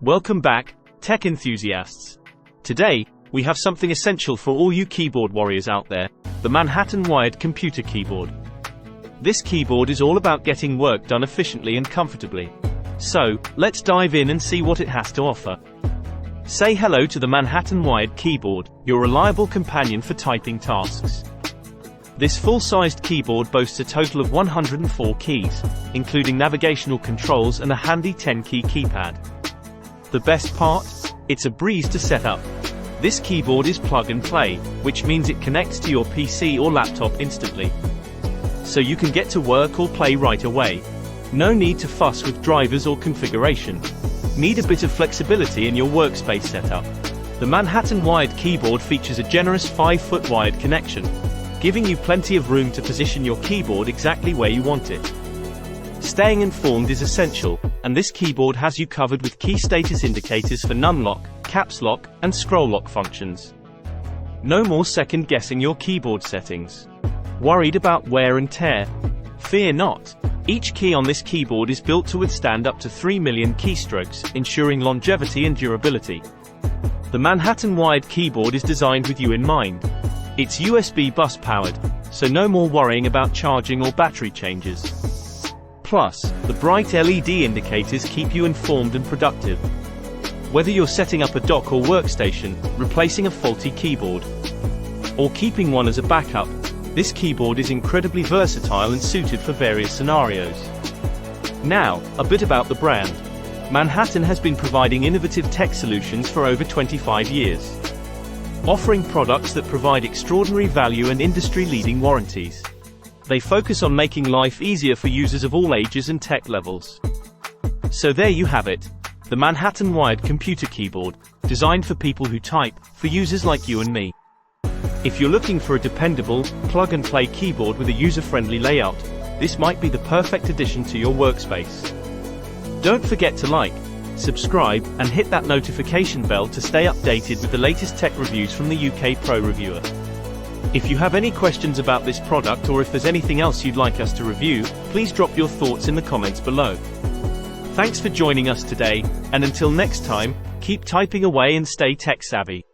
Welcome back, tech enthusiasts. Today, we have something essential for all you keyboard warriors out there, the Manhattan wired computer keyboard. This keyboard is all about getting work done efficiently and comfortably. So, let's dive in and see what it has to offer. Say hello to the Manhattan wired keyboard, your reliable companion for typing tasks. This full-sized keyboard boasts a total of 104 keys, including navigational controls and a handy 10-key keypad. The best part? It's a breeze to set up. This keyboard is plug and play, which means it connects to your PC or laptop instantly. So you can get to work or play right away. No need to fuss with drivers or configuration. Need a bit of flexibility in your workspace setup? The Manhattan wired keyboard features a generous 5-foot wired connection, giving you plenty of room to position your keyboard exactly where you want it. Staying informed is essential, and this keyboard has you covered with key status indicators for num-lock, caps lock, and scroll lock functions. No more second-guessing your keyboard settings. Worried about wear and tear? Fear not. Each key on this keyboard is built to withstand up to 3 million keystrokes, ensuring longevity and durability. The Manhattan wired keyboard is designed with you in mind. It's USB bus powered, so no more worrying about charging or battery changes. Plus, the bright LED indicators keep you informed and productive. Whether you're setting up a dock or workstation, replacing a faulty keyboard, or keeping one as a backup, this keyboard is incredibly versatile and suited for various scenarios. Now, a bit about the brand. Manhattan has been providing innovative tech solutions for over 25 years, offering products that provide extraordinary value and industry-leading warranties. They focus on making life easier for users of all ages and tech levels. So there you have it, the Manhattan wired computer keyboard, designed for people who type, for users like you and me. If you're looking for a dependable, plug-and-play keyboard with a user-friendly layout, this might be the perfect addition to your workspace. Don't forget to like, subscribe, and hit that notification bell to stay updated with the latest tech reviews from the UK Pro Reviewer. If you have any questions about this product or if there's anything else you'd like us to review, please drop your thoughts in the comments below. Thanks for joining us today, and until next time, keep typing away and stay tech-savvy.